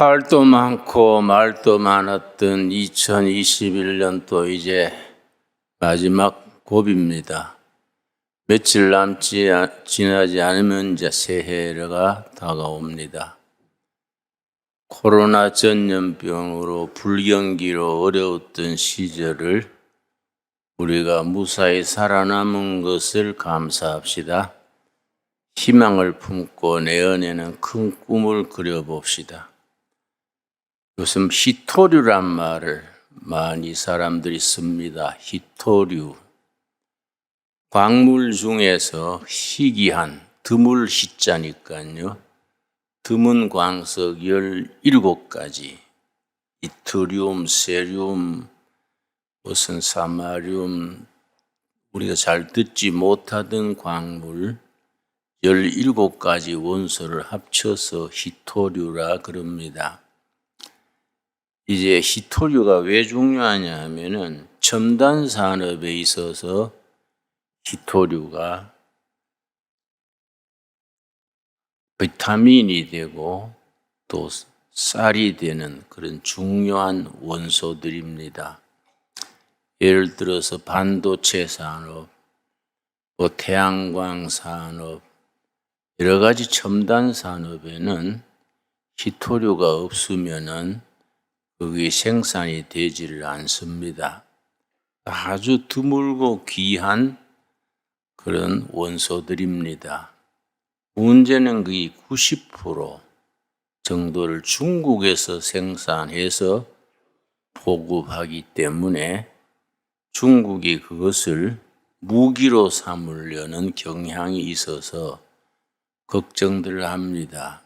탈도 많고 말도 많았던 2021년도 이제 마지막 고비입니다. 며칠 지나지 않으면 이제 새해가 다가옵니다. 코로나 전염병으로 불경기로 어려웠던 시절을 우리가 무사히 살아남은 것을 감사합시다. 희망을 품고 내년에는 큰 꿈을 그려봅시다. 요즘 희토류란 말을 많이 사람들이 씁니다. 희토류. 광물 중에서 희귀한, 드물 희자니까요. 드문 광석 17가지, 이트리움, 세륨, 무슨 사마륨, 우리가 잘 듣지 못하던 광물 17가지 원소를 합쳐서 희토류라 그럽니다. 이제 희토류가 왜 중요하냐 하면은 첨단 산업에 있어서 희토류가 비타민이 되고 또 쌀이 되는 그런 중요한 원소들입니다. 예를 들어서 반도체 산업, 또 태양광 산업, 여러 가지 첨단 산업에는 희토류가 없으면은 그게 생산이 되지를 않습니다. 아주 드물고 귀한 그런 원소들입니다. 문제는 거의 90% 정도를 중국에서 생산해서 보급하기 때문에 중국이 그것을 무기로 삼으려는 경향이 있어서 걱정들을 합니다.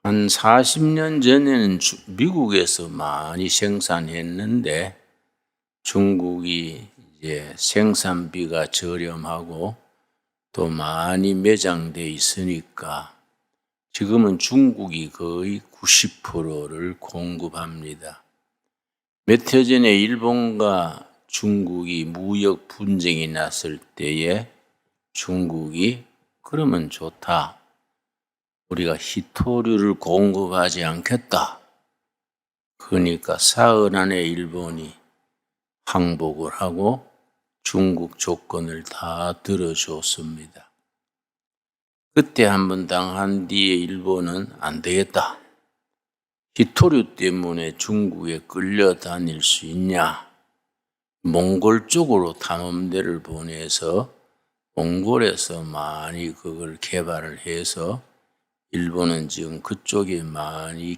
한 40년 전에는 미국에서 많이 생산했는데 중국이 이제 생산비가 저렴하고 또 많이 매장돼 있으니까 지금은 중국이 거의 90%를 공급합니다. 몇 해 전에 일본과 중국이 무역 분쟁이 났을 때에 중국이 그러면 좋다. 우리가 희토류를 공급하지 않겠다. 그러니까 사흘 안에 일본이 항복을 하고 중국 조건을 다 들어줬습니다. 그때 한번 당한 뒤에 일본은 안 되겠다. 희토류 때문에 중국에 끌려다닐 수 있냐. 몽골 쪽으로 탐험대를 보내서 몽골에서 많이 그걸 개발을 해서 일본은 지금 그쪽에 많이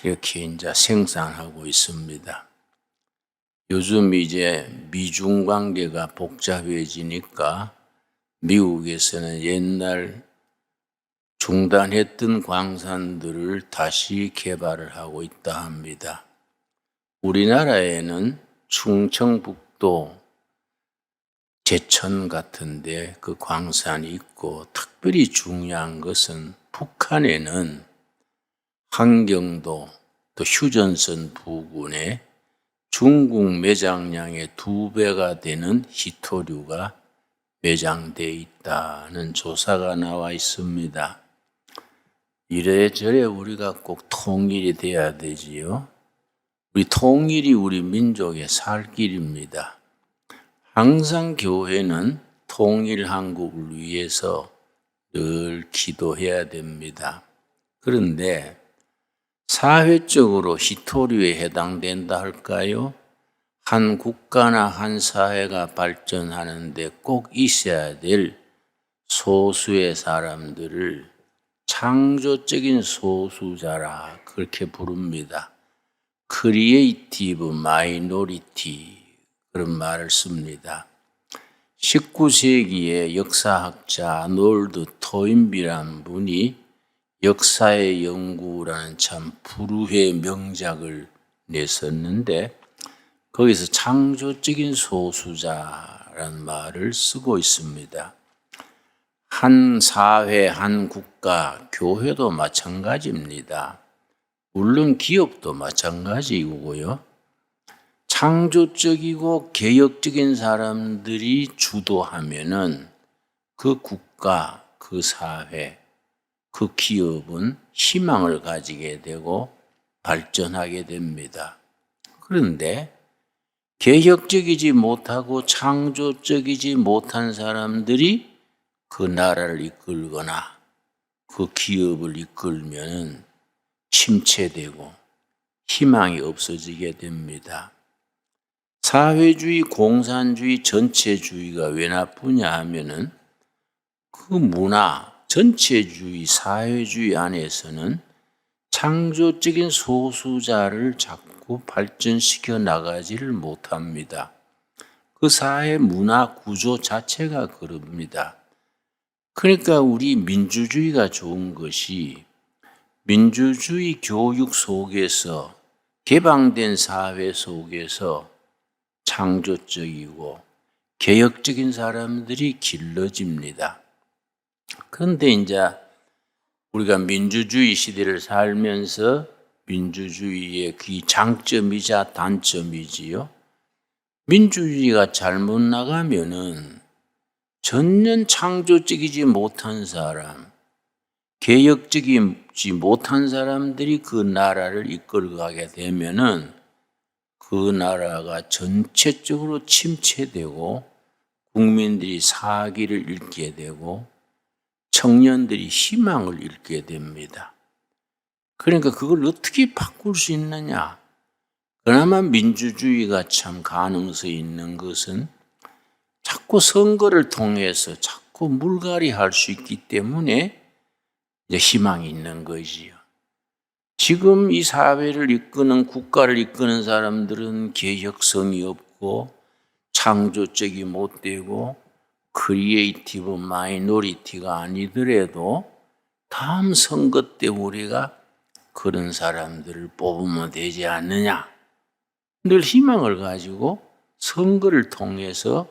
이렇게 이제 생산하고 있습니다. 요즘 이제 미중 관계가 복잡해지니까 미국에서는 옛날 중단했던 광산들을 다시 개발을 하고 있다 합니다. 우리나라에는 충청북도 제천 같은데 그 광산이 있고 특별히 중요한 것은 북한에는 한경도 또 휴전선 부근에 중국 매장량의 2배가 되는 희토류가 매장되어 있다는 조사가 나와 있습니다. 이래저래 우리가 꼭 통일이 돼야 되지요. 우리 통일이 우리 민족의 살 길입니다. 항상 교회는 통일 한국을 위해서 늘 기도해야 됩니다. 그런데 사회적으로 희토류에 해당된다 할까요? 한 국가나 한 사회가 발전하는데 꼭 있어야 될 소수의 사람들을 창조적인 소수자라 그렇게 부릅니다. 크리에이티브 마이너리티 그런 말을 씁니다. 19세기의 역사학자 노드 토인비라는 분이 역사의 연구라는 참 불후의 명작을 냈었는데 거기서 창조적인 소수자라는 말을 쓰고 있습니다. 한 사회, 한 국가, 교회도 마찬가지입니다. 물론 기업도 마찬가지이고요. 창조적이고 개혁적인 사람들이 주도하면은 그 국가, 그 사회, 그 기업은 희망을 가지게 되고 발전하게 됩니다. 그런데 개혁적이지 못하고 창조적이지 못한 사람들이 그 나라를 이끌거나 그 기업을 이끌면 침체되고 희망이 없어지게 됩니다. 사회주의, 공산주의, 전체주의가 왜 나쁘냐 하면은 그 문화, 전체주의, 사회주의 안에서는 창조적인 소수자를 자꾸 발전시켜 나가지를 못합니다. 그 사회 문화 구조 자체가 그럽니다. 그러니까 우리 민주주의가 좋은 것이 민주주의 교육 속에서 개방된 사회 속에서 창조적이고 개혁적인 사람들이 길러집니다. 그런데 이제 우리가 민주주의 시대를 살면서 민주주의의 그 장점이자 단점이지요. 민주주의가 잘못 나가면은 전혀 창조적이지 못한 사람, 개혁적이지 못한 사람들이 그 나라를 이끌어가게 되면은 그 나라가 전체적으로 침체되고 국민들이 사기를 잃게 되고 청년들이 희망을 잃게 됩니다. 그러니까 그걸 어떻게 바꿀 수 있느냐? 그나마 민주주의가 참 가능성이 있는 것은 자꾸 선거를 통해서 자꾸 물갈이할 수 있기 때문에 이제 희망이 있는 것이지요. 지금 이 사회를 이끄는 국가를 이끄는 사람들은 개혁성이 없고 창조적이 못 되고 크리에이티브 마이너리티가 아니더라도 다음 선거 때 우리가 그런 사람들을 뽑으면 되지 않느냐. 늘 희망을 가지고 선거를 통해서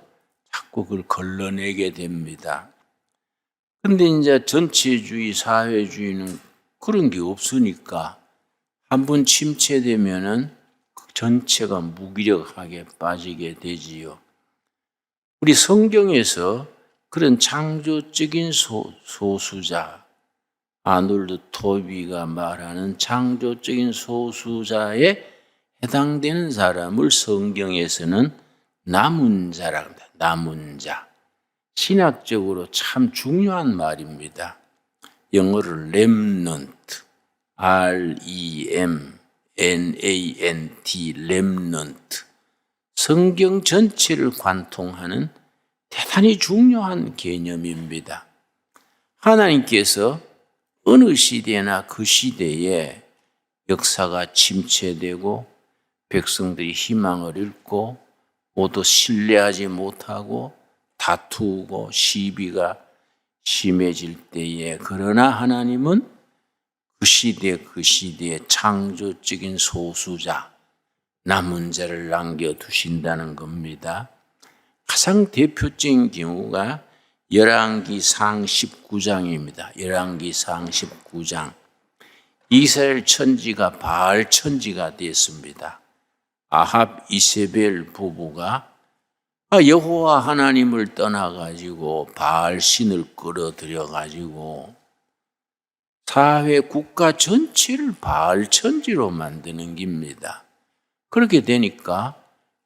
자꾸 그걸 걸러내게 됩니다. 그런데 이제 전체주의, 사회주의는 그런 게 없으니까 한번 침체되면은 전체가 무기력하게 빠지게 되지요. 우리 성경에서 그런 창조적인 소수자, 아놀드 토비가 말하는 창조적인 소수자에 해당되는 사람을 성경에서는 남은 자라고 합니다. 남은 자. 신학적으로 참 중요한 말입니다. 영어를 remnant, R-E-M-N-A-N-T, remnant. 성경 전체를 관통하는 대단히 중요한 개념입니다. 하나님께서 어느 시대나 그 시대에 역사가 침체되고 백성들이 희망을 잃고 모두 신뢰하지 못하고 다투고 시비가 심해질 때에 그러나 하나님은 그 시대에 창조적인 소수자, 남은 자를 남겨두신다는 겁니다. 가장 대표적인 경우가 열왕기상 19장입니다. 열왕기상 19장. 이스라엘 천지가 바알 천지가 됐습니다. 아합 이세벨 부부가 여호와 하나님을 떠나가지고 바알 신을 끌어들여가지고 사회 국가 전체를 바알 천지로 만드는 겁니다. 그렇게 되니까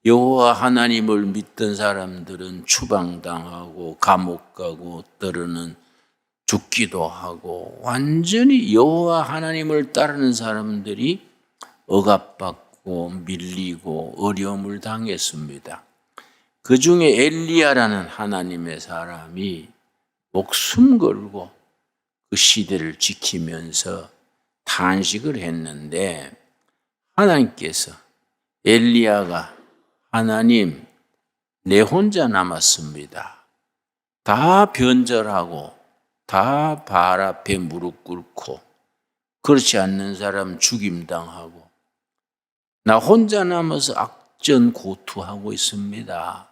여호와 하나님을 믿던 사람들은 추방당하고 감옥 가고 때로는 죽기도 하고 완전히 여호와 하나님을 따르는 사람들이 억압받고 밀리고 어려움을 당했습니다. 그 중에 엘리야라는 하나님의 사람이 목숨 걸고 그 시대를 지키면서 탄식을 했는데 하나님께서 엘리야가 하나님 내 혼자 남았습니다. 다 변절하고 다 바알 앞에 무릎 꿇고 그렇지 않는 사람 죽임당하고 나 혼자 남아서 악전고투하고 있습니다.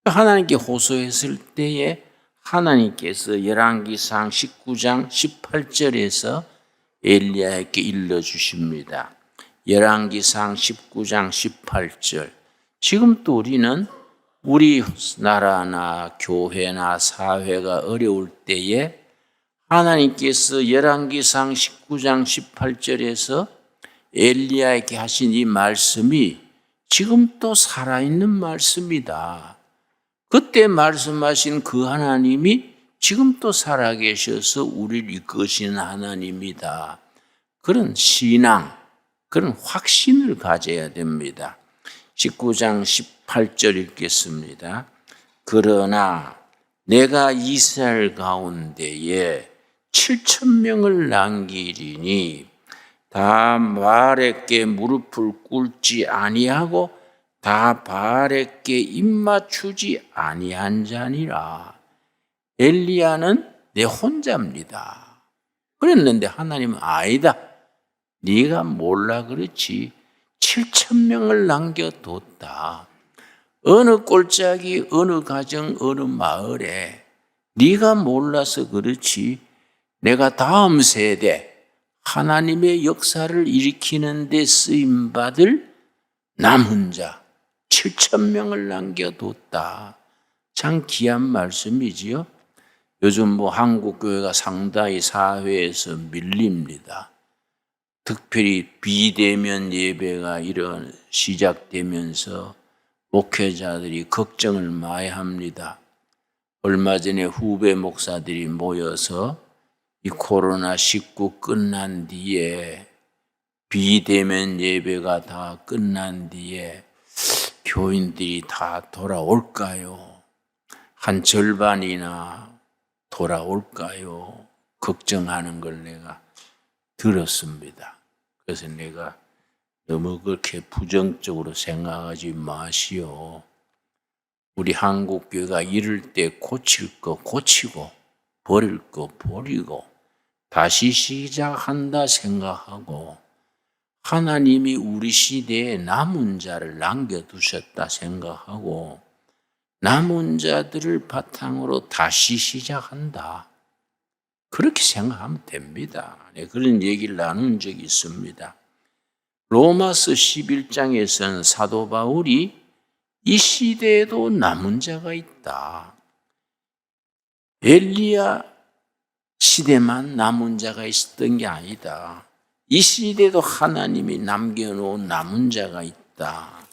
하나님께 호소했을 때에 하나님께서 열왕기상 19장 18절에서 엘리야에게 일러주십니다. 열왕기상 19장 18절. 지금 또 우리는 우리 나라나 교회나 사회가 어려울 때에 하나님께서 열왕기상 19장 18절에서 엘리야에게 하신 이 말씀이 지금 또 살아있는 말씀이다. 그때 말씀하신 그 하나님이 지금 또 살아계셔서 우리를 이끄시는 하나님이다. 그런 신앙, 그런 확신을 가져야 됩니다. 19장 18절 읽겠습니다. 그러나 내가 이스라엘 가운데에 7,000명을 남기리니 다 바알에게 무릎을 꿇지 아니하고 다 바알에게 입맞추지 아니한 자니라. 엘리야는 내 혼자입니다. 그랬는데 하나님은 아니다. 네가 몰라 그렇지. 7,000명을 남겨뒀다. 어느 꼴짝이, 어느 가정, 어느 마을에 네가 몰라서 그렇지. 내가 다음 세대 하나님의 역사를 일으키는 데 쓰임받을 남은 자 7,000명을 남겨뒀다. 참 귀한 말씀이지요. 요즘 한국교회가 상당히 사회에서 밀립니다. 특별히 비대면 예배가 시작되면서 목회자들이 걱정을 많이 합니다. 얼마 전에 후배 목사들이 모여서 이 코로나19 끝난 뒤에 비대면 예배가 다 끝난 뒤에 교인들이 다 돌아올까요? 한 절반이나 돌아올까요? 걱정하는 걸 내가 들었습니다. 그래서 내가 너무 그렇게 부정적으로 생각하지 마시오. 우리 한국교회가 이럴 때 고칠 거 고치고 버릴 거 버리고 다시 시작한다 생각하고 하나님이 우리 시대에 남은 자를 남겨두셨다 생각하고 남은 자들을 바탕으로 다시 시작한다. 그렇게 생각하면 됩니다. 그런 얘기를 나눈 적이 있습니다. 로마서 11장에서는 사도 바울이 이 시대에도 남은 자가 있다. 엘리야 시대만 남은 자가 있었던 게 아니다. 이 시대도 하나님이 남겨놓은 남은 자가 있다.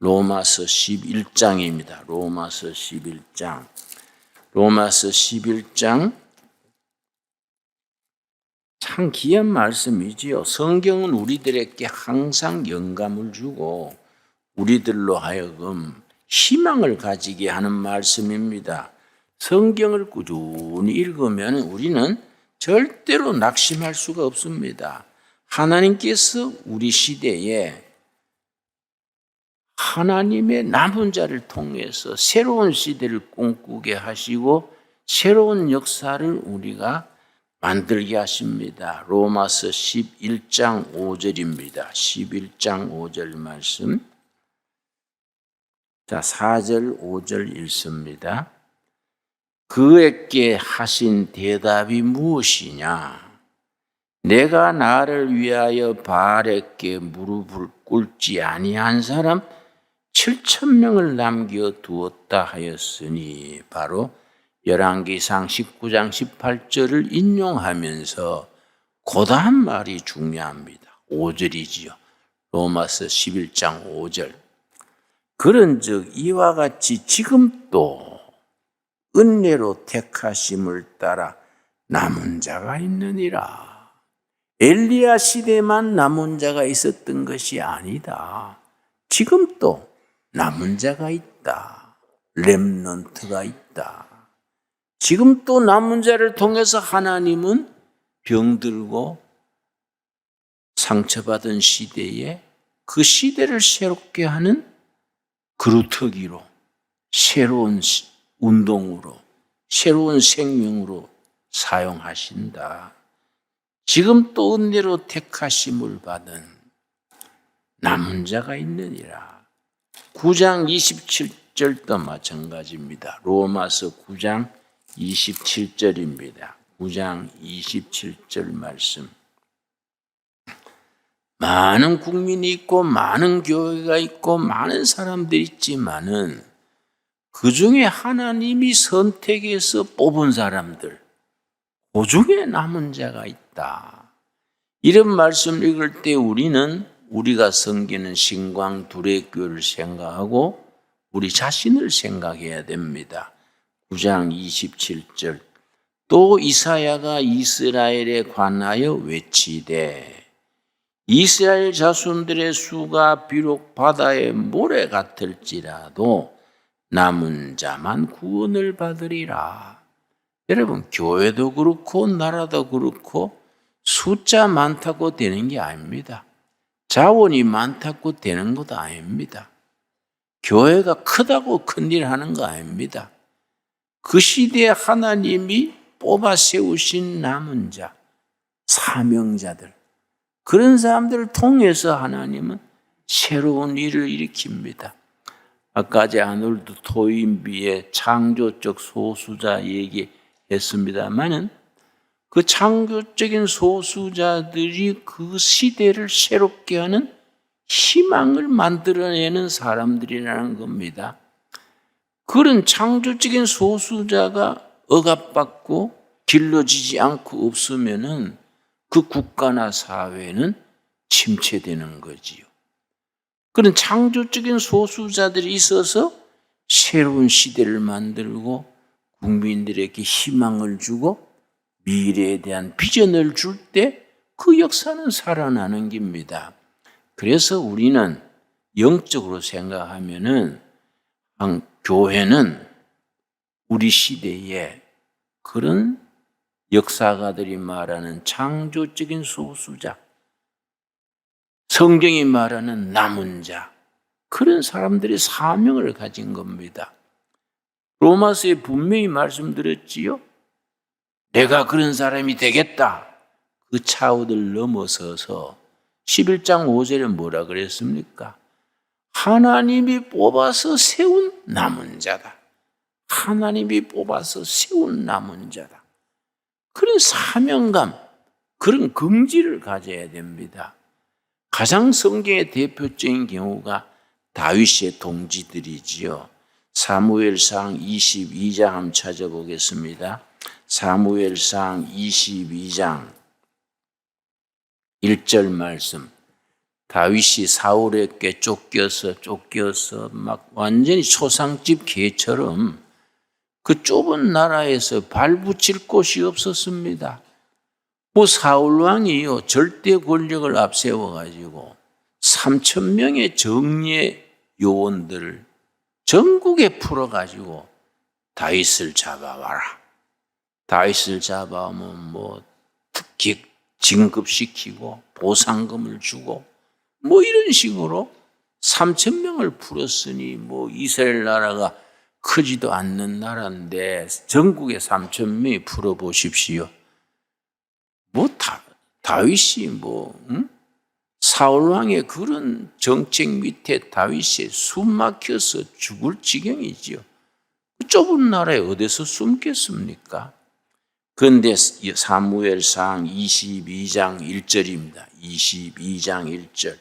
로마서 11장입니다. 로마서 11장. 로마서 11장 참 귀한 말씀이지요. 성경은 우리들에게 항상 영감을 주고 우리들로 하여금 희망을 가지게 하는 말씀입니다. 성경을 꾸준히 읽으면 우리는 절대로 낙심할 수가 없습니다. 하나님께서 우리 시대에 하나님의 남은 자를 통해서 새로운 시대를 꿈꾸게 하시고 새로운 역사를 우리가 만들게 하십니다. 로마서 11장 5절입니다. 11장 5절 말씀. 자, 4절 5절 읽습니다. 그에게 하신 대답이 무엇이냐? 내가 나를 위하여 바알에게 무릎을 꿇지 아니한 사람 7,000명을 남겨두었다 하였으니 바로 열왕기상 19장 18절을 인용하면서 고다한 말이 중요합니다. 5절이지요. 로마서 11장 5절. 그런즉 이와 같이 지금 또 은혜로 택하심을 따라 남은 자가 있느니라. 엘리야 시대만 남은 자가 있었던 것이 아니다. 지금 또 남은 자가 있다. 렘넌트가 있다. 지금 또 남은 자를 통해서 하나님은 병들고 상처받은 시대에 그 시대를 새롭게 하는 그루터기로 새로운 운동으로 새로운 생명으로 사용하신다. 지금 또 은혜로 택하심을 받은 남은 자가 있느니라. 9장 27절도 마찬가지입니다. 로마서 9장 27절입니다. 9장 27절 말씀. 많은 국민이 있고 많은 교회가 있고 많은 사람들이 있지만은 그 중에 하나님이 선택해서 뽑은 사람들, 보중에 남은 자가 있다. 이런 말씀을 읽을 때 우리는 우리가 섬기는 신광 두레교를 생각하고 우리 자신을 생각해야 됩니다. 9장 27절 또 이사야가 이스라엘에 관하여 외치되 이스라엘 자손들의 수가 비록 바다의 모래 같을지라도 남은 자만 구원을 받으리라. 여러분, 교회도 그렇고 나라도 그렇고 숫자 많다고 되는 게 아닙니다. 자원이 많다고 되는 것도 아닙니다. 교회가 크다고 큰일 하는 거 아닙니다. 그 시대에 하나님이 뽑아 세우신 남은 자, 사명자들, 그런 사람들을 통해서 하나님은 새로운 일을 일으킵니다. 아까 제 아놀드 토인비의 창조적 소수자 얘기했습니다만은 그 창조적인 소수자들이 그 시대를 새롭게 하는 희망을 만들어내는 사람들이라는 겁니다. 그런 창조적인 소수자가 억압받고 길러지지 않고 없으면은 그 국가나 사회는 침체되는 거지요. 그런 창조적인 소수자들이 있어서 새로운 시대를 만들고 국민들에게 희망을 주고 미래에 대한 비전을 줄 때 그 역사는 살아나는 겁니다. 그래서 우리는 영적으로 생각하면은 교회는 우리 시대에 그런 역사가들이 말하는 창조적인 소수자, 성경이 말하는 남은 자, 그런 사람들의 사명을 가진 겁니다. 로마서에 분명히 말씀드렸지요. 내가 그런 사람이 되겠다. 그 차원을 넘어서서 11장 5절에 뭐라 그랬습니까? 하나님이 뽑아서 세운 남은 자다. 하나님이 뽑아서 세운 남은 자다. 그런 사명감, 그런 긍지를 가져야 됩니다. 가장 성경의 대표적인 경우가 다윗의 동지들이지요. 사무엘상 22장 한번 찾아보겠습니다. 사무엘상 22장 1절 말씀. 다윗이 사울에게 쫓겨서 막 완전히 초상집 개처럼 그 좁은 나라에서 발붙일 곳이 없었습니다. 사울 왕이요 절대 권력을 앞세워 가지고 3,000명의 정예 요원들을 전국에 풀어 가지고 다윗을 잡아와라. 다윗을 잡아오면 특히 진급시키고 보상금을 주고 이런 식으로 3,000명을 풀었으니 이스라엘 나라가 크지도 않는 나라인데 전국에 3,000명이 풀어보십시오. 다윗이 사울왕의 그런 정책 밑에 다윗이 숨 막혀서 죽을 지경이지요. 그 좁은 나라에 어디서 숨겠습니까? 그런데 사무엘상 22장 1절입니다. 22장 1절.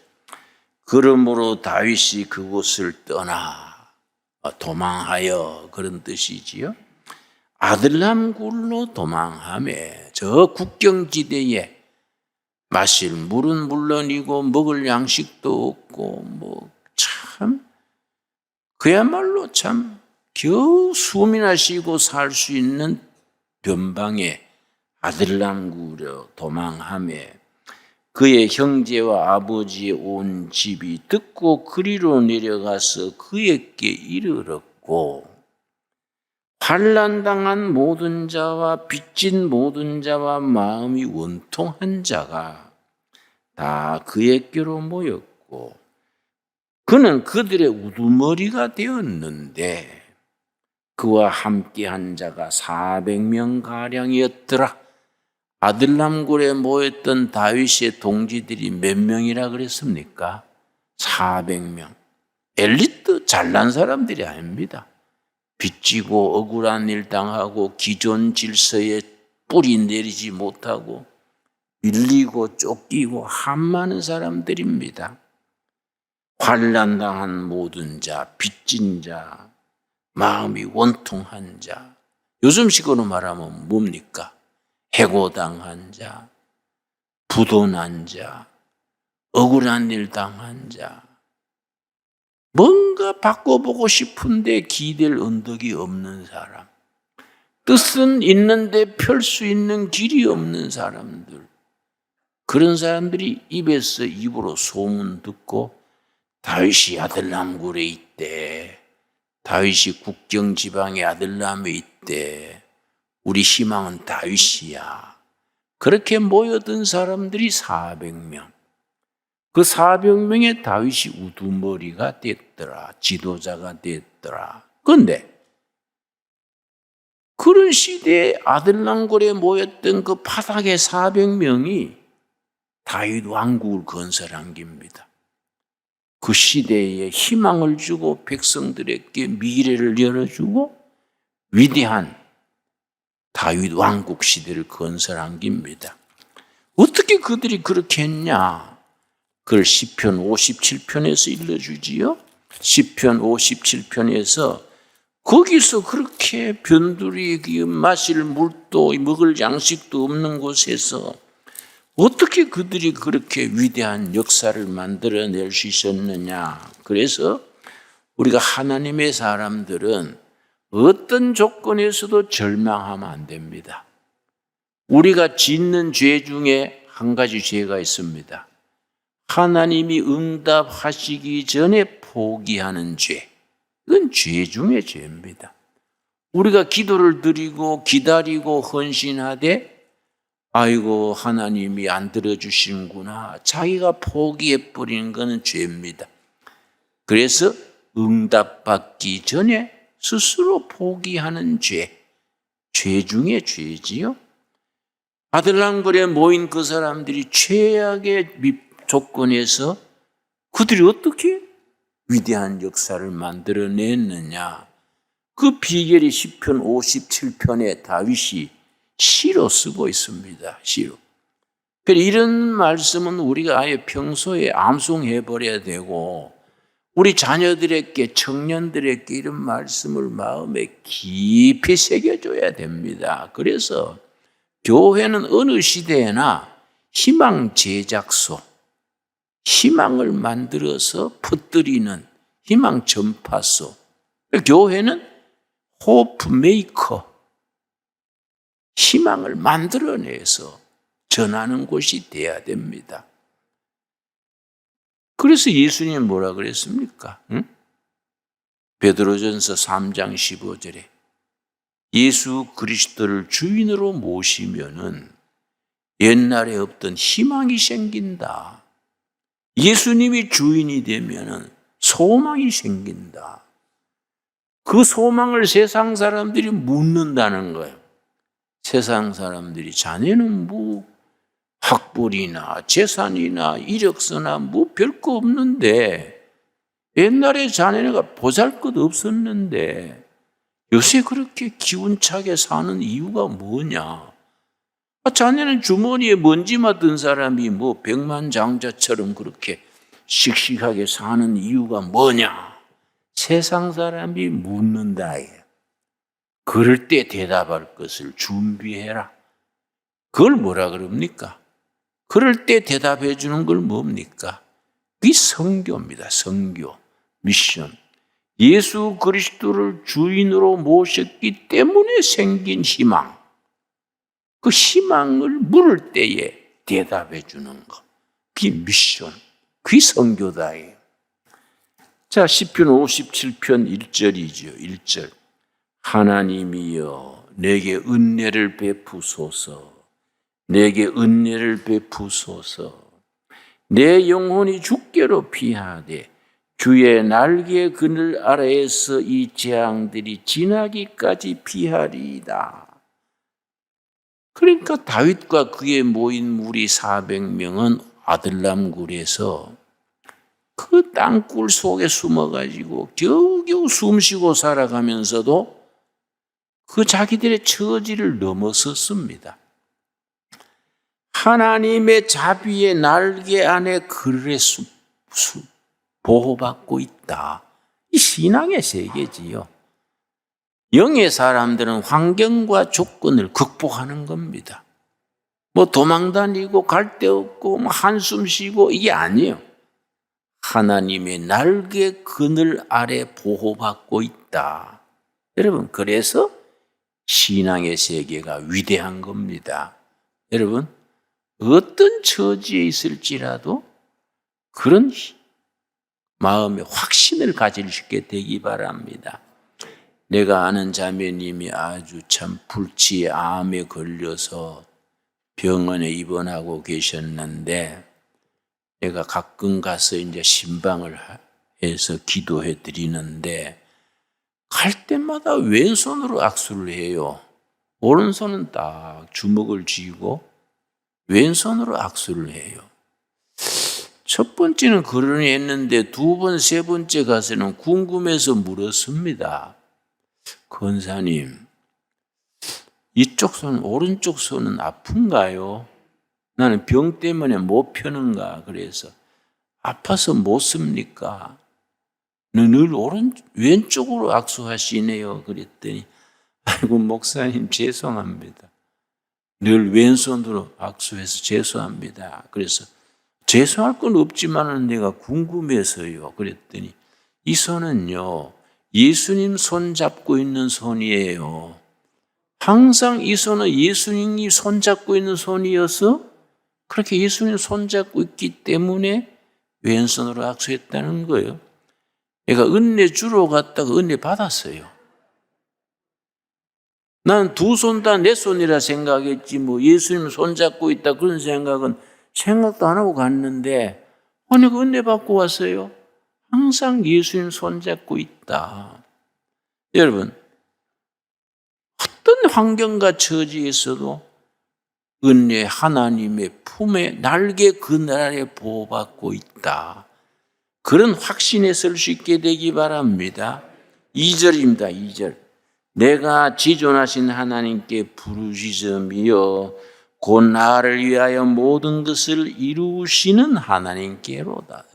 그러므로 다윗이 그곳을 떠나 도망하여 그런 뜻이지요. 아들람 굴로 도망하며 저 국경지대에 마실 물은 물론이고 먹을 양식도 없고 참 그야말로 참 겨우 숨이나 쉬고 살 수 있는 변방에 아들람 굴로 도망하며 그의 형제와 아버지의 온 집이 듣고 그리로 내려가서 그에게 이르렀고 환난당한 모든 자와 빚진 모든 자와 마음이 원통한 자가 다 그에게로 모였고 그는 그들의 우두머리가 되었는데 그와 함께한 자가 400명가량이었더라. 아들람굴에 모였던 다윗의 동지들이 몇 명이라 그랬습니까? 400명. 엘리트 잘난 사람들이 아닙니다. 빚지고 억울한 일 당하고 기존 질서에 뿌리 내리지 못하고 밀리고 쫓기고 한많은 사람들입니다. 환난당한 모든 자, 빚진 자, 마음이 원통한 자. 요즘식으로 말하면 뭡니까? 해고당한 자, 부도난 자, 억울한 일 당한 자, 뭔가 바꿔보고 싶은데 기댈 언덕이 없는 사람, 뜻은 있는데 펼 수 있는 길이 없는 사람들, 그런 사람들이 입에서 입으로 소문 듣고 다윗이 아들람굴에 있대, 다윗이 국경지방의 아들람에 있대, 우리 희망은 다윗이야. 그렇게 모여든 사람들이 400명. 그 400명의 다윗이 우두머리가 됐더라. 지도자가 됐더라. 그런데 그런 시대에 아들랑골에 모였던 그 바닥의 400명이 다윗 왕국을 건설한 겁니다. 그 시대에 희망을 주고 백성들에게 미래를 열어주고 위대한 다윗 왕국 시대를 건설한 겁니다. 어떻게 그들이 그렇게 했냐? 그걸 시편 57편에서 일러주지요. 시편 57편에서 거기서 그렇게 변두리 마실 물도 먹을 양식도 없는 곳에서 어떻게 그들이 그렇게 위대한 역사를 만들어낼 수 있었느냐. 그래서 우리가 하나님의 사람들은 어떤 조건에서도 절망하면 안 됩니다. 우리가 짓는 죄 중에 한 가지 죄가 있습니다. 하나님이 응답하시기 전에 포기하는 죄. 이건 죄 중에 죄입니다. 우리가 기도를 드리고 기다리고 헌신하되 아이고 하나님이 안 들어주시는구나. 자기가 포기해버리는 것은 죄입니다. 그래서 응답받기 전에 스스로 포기하는 죄. 죄 중에 죄지요. 아들랑굴에 모인 그 사람들이 최악의 조건에서 그들이 어떻게 위대한 역사를 만들어냈느냐. 그 비결이 시편 57편에 다윗이 시로 쓰고 있습니다. 시로. 그래서 이런 말씀은 우리가 아예 평소에 암송해버려야 되고 우리 자녀들에게 청년들에게 이런 말씀을 마음에 깊이 새겨줘야 됩니다. 그래서 교회는 어느 시대에나 희망 제작소, 희망을 만들어서 퍼뜨리는 희망 전파소, 교회는 호프 메이커, 희망을 만들어내서 전하는 곳이 돼야 됩니다. 그래서 예수님은 뭐라 그랬습니까? 베드로전서 3장 15절에 예수 그리스도를 주인으로 모시면은 옛날에 없던 희망이 생긴다. 예수님이 주인이 되면은 소망이 생긴다. 그 소망을 세상 사람들이 묻는다는 거예요. 세상 사람들이 자네는 뭐 학벌이나 재산이나 이력서나 뭐 별거 없는데 옛날에 자네가 보잘것 없었는데 요새 그렇게 기운차게 사는 이유가 뭐냐? 자네는 주머니에 먼지만 든 사람이 뭐 백만장자처럼 그렇게 씩씩하게 사는 이유가 뭐냐? 세상 사람이 묻는다. 그럴 때 대답할 것을 준비해라. 그걸 뭐라 그럽니까? 그럴 때 대답해 주는 걸 뭡니까? 그게 선교입니다. 선교, 미션. 예수 그리스도를 주인으로 모셨기 때문에 생긴 희망. 그 희망을 물을 때에 대답해 주는 것. 그게 미션, 그게 선교다예요. 자, 시편 57편 1절이죠. 1절. 하나님이여 내게 은혜를 베푸소서. 내게 은혜를 베푸소서. 내 영혼이 주께로 피하되 주의 날개 그늘 아래에서 이 재앙들이 지나기까지 피하리이다. 그러니까 다윗과 그에 모인 무리 400명은 아들람굴에서 그 땅굴 속에 숨어가지고 겨우겨우 숨쉬고 살아가면서도 그 자기들의 처지를 넘어섰습니다. 하나님의 자비의 날개 안에 그늘에 보호받고 있다. 이 신앙의 세계지요. 영의 사람들은 환경과 조건을 극복하는 겁니다. 뭐 도망 다니고 갈 데 없고 뭐 한숨 쉬고 이게 아니에요. 하나님의 날개 그늘 아래 보호받고 있다. 여러분, 그래서 신앙의 세계가 위대한 겁니다. 여러분, 어떤 처지에 있을지라도 그런 마음의 확신을 가질 수 있게 되기 바랍니다. 내가 아는 자매님이 아주 참 불치의 암에 걸려서 병원에 입원하고 계셨는데, 내가 가끔 가서 이제 신방을 해서 기도해 드리는데, 갈 때마다 왼손으로 악수를 해요. 오른손은 딱 주먹을 쥐고 왼손으로 악수를 해요. 첫 번째는 그러니 했는데 두 번, 세 번째 가서는 궁금해서 물었습니다. 권사님, 이쪽 손, 오른쪽 손은 아픈가요? 나는 병 때문에 못 펴는가? 그래서 아파서 못 씁니까? 늘 왼쪽으로 악수하시네요. 그랬더니, 아이고, 목사님, 죄송합니다. 늘 왼손으로 악수해서 죄송합니다. 그래서 죄송할 건 없지만은 내가 궁금해서요. 그랬더니, 이 손은요, 예수님 손 잡고 있는 손이에요. 항상 이 손은 예수님이 손 잡고 있는 손이어서 그렇게 예수님 손 잡고 있기 때문에 왼손으로 악수했다는 거예요. 내가 은혜 주러 갔다가 은혜 받았어요. 난 두 손 다 내 손이라 생각했지 뭐 예수님 손 잡고 있다 그런 생각도 안 하고 갔는데 아니 그 은혜 받고 왔어요. 항상 예수님 손 잡고 있다. 여러분, 어떤 환경과 처지에서도 은혜 하나님의 품에 날개 그늘 아래 보호받고 있다. 그런 확신에 설 수 있게 되기 바랍니다. 2절입니다. 2절. 내가 지존하신 하나님께 부르짖으며 곧 나를 위하여 모든 것을 이루시는 하나님께로다.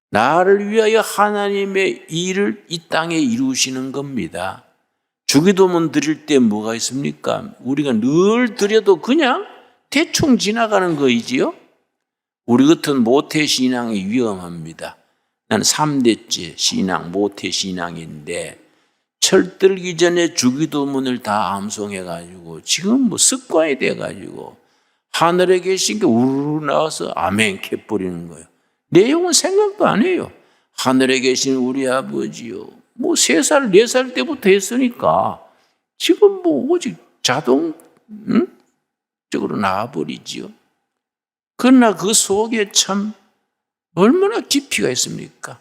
나를 위하여 하나님의 일을 이 땅에 이루시는 겁니다. 주기도문 드릴 때 뭐가 있습니까? 우리가 늘 드려도 그냥 대충 지나가는 거이지요. 우리 같은 모태신앙이 위험합니다. 나는 3대째 신앙, 모태신앙인데 철들기 전에 주기도문을 다 암송해가지고 지금 뭐 습관이 돼가지고 하늘에 계신 게 우르르 나와서 아멘 캐버리는 거예요. 내용은 생각도 안 해요. 하늘에 계신 우리 아버지요. 뭐 3살, 4살 때부터 했으니까 지금 뭐 오직 자동적으로 나와버리지요. 그러나 그 속에 참 얼마나 깊이가 있습니까?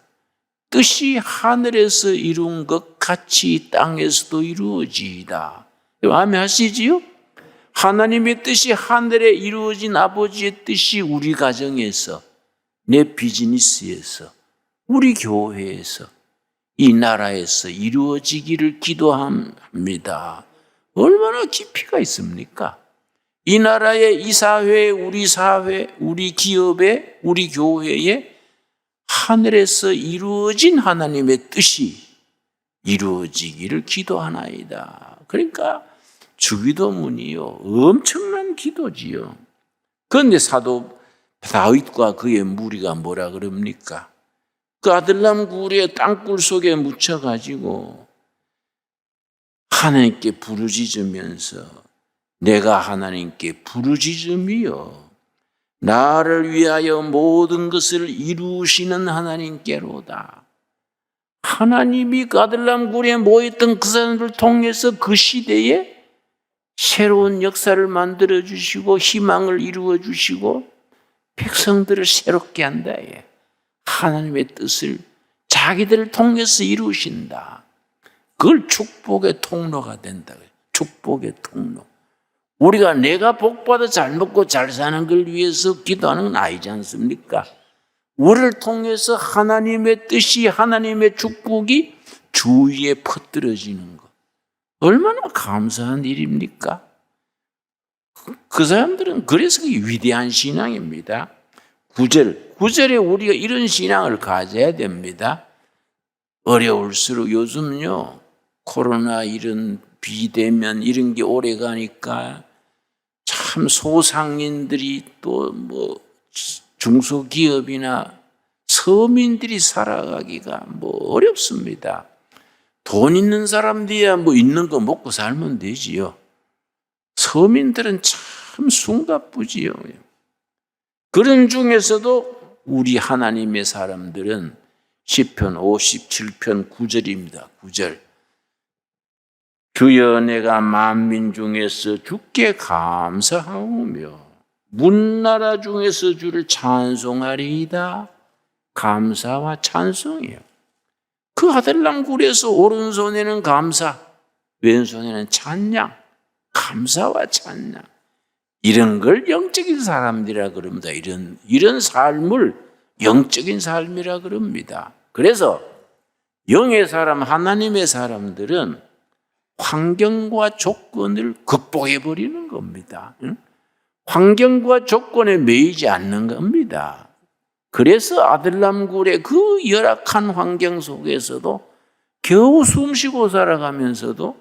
뜻이 하늘에서 이룬 것 같이 땅에서도 이루어지이다. 아멘 하시지요? 하나님의 뜻이 하늘에 이루어진 아버지의 뜻이 우리 가정에서, 내 비즈니스에서, 우리 교회에서, 이 나라에서 이루어지기를 기도합니다. 얼마나 깊이가 있습니까? 이 나라에, 이 사회에, 우리 사회, 우리 기업에, 우리 교회에 하늘에서 이루어진 하나님의 뜻이 이루어지기를 기도하나이다. 그러니까 주기도문이요, 엄청난 기도지요. 그런데 사도 다윗과 그의 무리가 뭐라 그럽니까? 그 아들람 굴에 땅굴 속에 묻혀가지고 하나님께 부르짖으면서 내가 하나님께 부르짖으며 나를 위하여 모든 것을 이루시는 하나님께로다. 하나님이 그 아들람 굴에 모였던 그 사람들을 통해서 그 시대에 새로운 역사를 만들어 주시고 희망을 이루어 주시고 백성들을 새롭게 한다. 하나님의 뜻을 자기들을 통해서 이루신다. 그걸 축복의 통로가 된다. 축복의 통로. 우리가 내가 복받아 잘 먹고 잘 사는 걸 위해서 기도하는 건 아니지 않습니까? 우리를 통해서 하나님의 뜻이, 하나님의 축복이 주위에 퍼뜨려지는 것. 얼마나 감사한 일입니까? 그 사람들은 그래서 위대한 신앙입니다. 9절에 우리가 이런 신앙을 가져야 됩니다. 어려울수록 요즘요, 코로나 이런 비대면 이런 게 오래 가니까 참 참 소상인들이 또 뭐 중소기업이나 서민들이 살아가기가 뭐 어렵습니다. 돈 있는 사람들이야 뭐 있는 거 먹고 살면 되지요. 서민들은 참 숨가쁘지요. 그런 중에서도 우리 하나님의 사람들은 시편 57편 9절입니다. 9절. 주여 내가 만민 중에서 주께 감사하오며 문나라 중에서 주를 찬송하리이다. 감사와 찬송이에요. 그 아들랑 굴에서 오른손에는 감사, 왼손에는 찬양, 감사와 찬양. 이런 걸 영적인 사람들이라 그럽니다. 이런 삶을 영적인 삶이라 그럽니다. 그래서 영의 사람, 하나님의 사람들은 환경과 조건을 극복해 버리는 겁니다. 환경과 조건에 매이지 않는 겁니다. 그래서 아들람굴의 그 열악한 환경 속에서도 겨우 숨쉬고 살아가면서도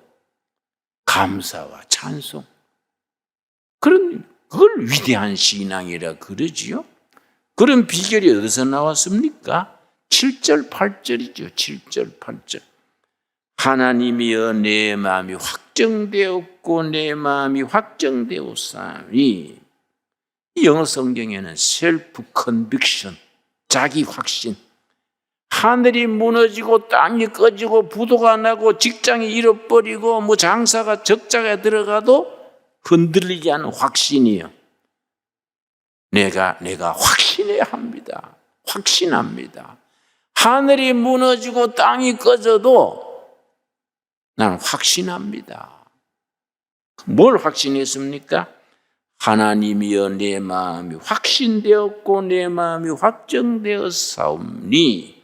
감사와 찬송, 그걸 위대한 신앙이라 그러지요. 그런 비결이 어디서 나왔습니까? 7절, 8절이죠. 7절, 8절. 하나님이여 내 마음이 확정되었고 내 마음이 확정되었사니. 영어 성경에는 self conviction, 자기 확신. 하늘이 무너지고 땅이 꺼지고 부도가 나고 직장이 잃어버리고 뭐 장사가 적자가 들어가도 흔들리지 않은 확신이요. 내가 확신해야 합니다. 확신합니다. 하늘이 무너지고 땅이 꺼져도 나는 확신합니다. 뭘 확신했습니까? 하나님이여 내 마음이 확신되었고 내 마음이 확정되었사오니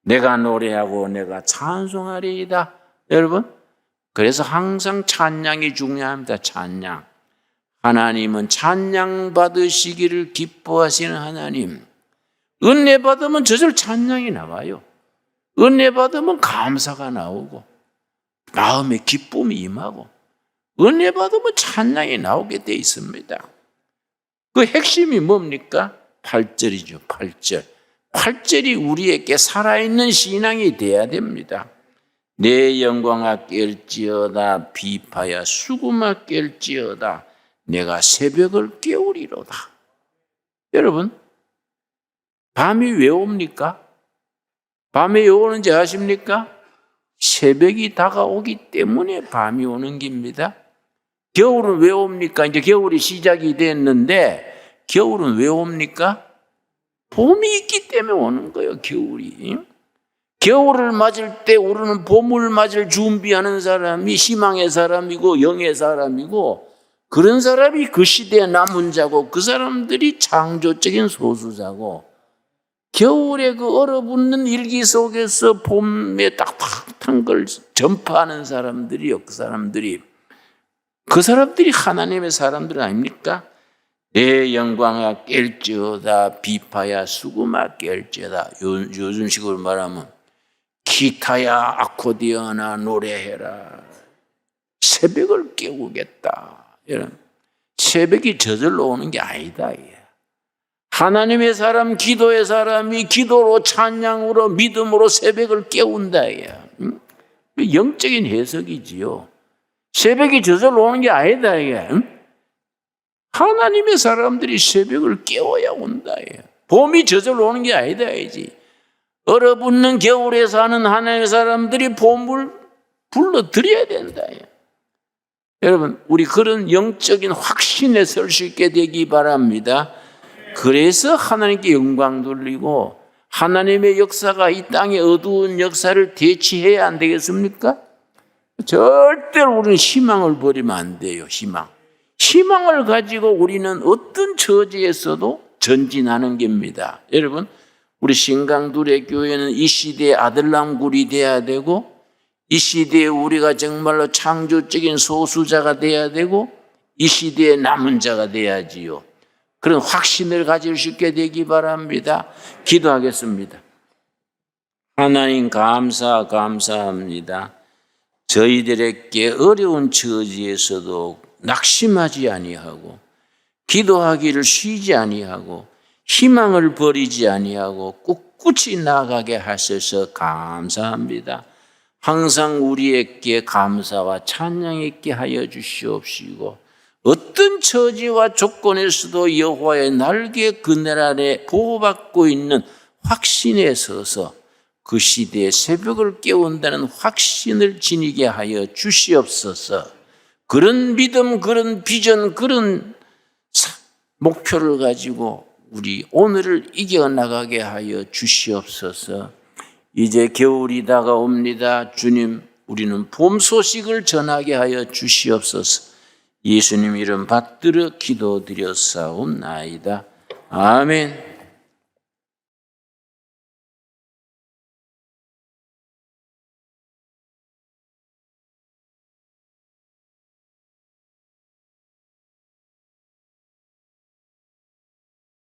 내가 노래하고 내가 찬송하리이다. 여러분, 그래서 항상 찬양이 중요합니다. 찬양. 하나님은 찬양 받으시기를 기뻐하시는 하나님. 은혜 받으면 저절 찬양이 나와요. 은혜 받으면 감사가 나오고 마음에 기쁨이 임하고 은혜 받으면 찬양이 나오게 돼 있습니다. 그 핵심이 뭡니까? 8절이죠. 8절. 8절이 우리에게 살아있는 신앙이 돼야 됩니다. 내 영광아 깰지어다 비파야 수금아 깰지어다 내가 새벽을 깨우리로다. 여러분, 밤이 왜 옵니까? 밤에 왜 오는지 아십니까? 새벽이 다가오기 때문에 밤이 오는 겁니다. 겨울은 왜 옵니까? 이제 겨울이 시작이 됐는데 겨울은 왜 옵니까? 봄이 있기 때문에 오는 거예요, 겨울이. 겨울을 맞을 때 우리는 봄을 맞을 준비하는 사람이 희망의 사람이고 영의 사람이고 그런 사람이 그 시대에 남은 자고 그 사람들이 창조적인 소수자고 겨울에 그 얼어붙는 일기 속에서 봄에 따뜻한 걸 전파하는 사람들이요. 그 사람들이 하나님의 사람들 아닙니까? 내 영광아 깰지어다 비파야 수금아 깰지어다. 요즘식으로 말하면 기타야 아코디언아 노래해라. 새벽을 깨우겠다. 여러분, 새벽이 저절로 오는 게 아니다. 하나님의 사람, 기도의 사람이 기도로 찬양으로 믿음으로 새벽을 깨운다. 영적인 해석이지요. 새벽이 저절로 오는 게 아니다. 하나님의 사람들이 새벽을 깨워야 온다. 봄이 저절로 오는 게 아니다. 얼어붙는 겨울에 사는 하나님의 사람들이 봄을 불러드려야 된다. 여러분, 우리 그런 영적인 확신에 설 수 있게 되기 바랍니다. 그래서 하나님께 영광 돌리고 하나님의 역사가 이 땅의 어두운 역사를 대치해야 안 되겠습니까? 절대로 우리는 희망을 버리면 안 돼요. 희망을 가지고 우리는 어떤 처지에서도 전진하는 겁니다. 여러분, 우리 신강두레 교회는 이 시대의 아들랑굴이 돼야 되고 이 시대에 우리가 정말로 창조적인 소수자가 돼야 되고 이 시대의 남은 자가 돼야지요. 그런 확신을 가질 수 있게 되기 바랍니다. 기도하겠습니다. 하나님 감사합니다. 저희들에게 어려운 처지에서도 낙심하지 아니하고 기도하기를 쉬지 아니하고 희망을 버리지 아니하고 꿋꿋이 나아가게 하셔서 감사합니다. 항상 우리에게 감사와 찬양 있게 하여 주시옵시고 어떤 처지와 조건에서도 여호와의 날개 그늘 아래 보호받고 있는 확신에 서서 그 시대의 새벽을 깨운다는 확신을 지니게 하여 주시옵소서. 그런 믿음, 그런 비전, 그런 목표를 가지고 우리 오늘을 이겨나가게 하여 주시옵소서. 이제 겨울이 다가옵니다. 주님, 우리는 봄 소식을 전하게 하여 주시옵소서. 예수님 이름 받들어 기도드렸사옵나이다. 아멘.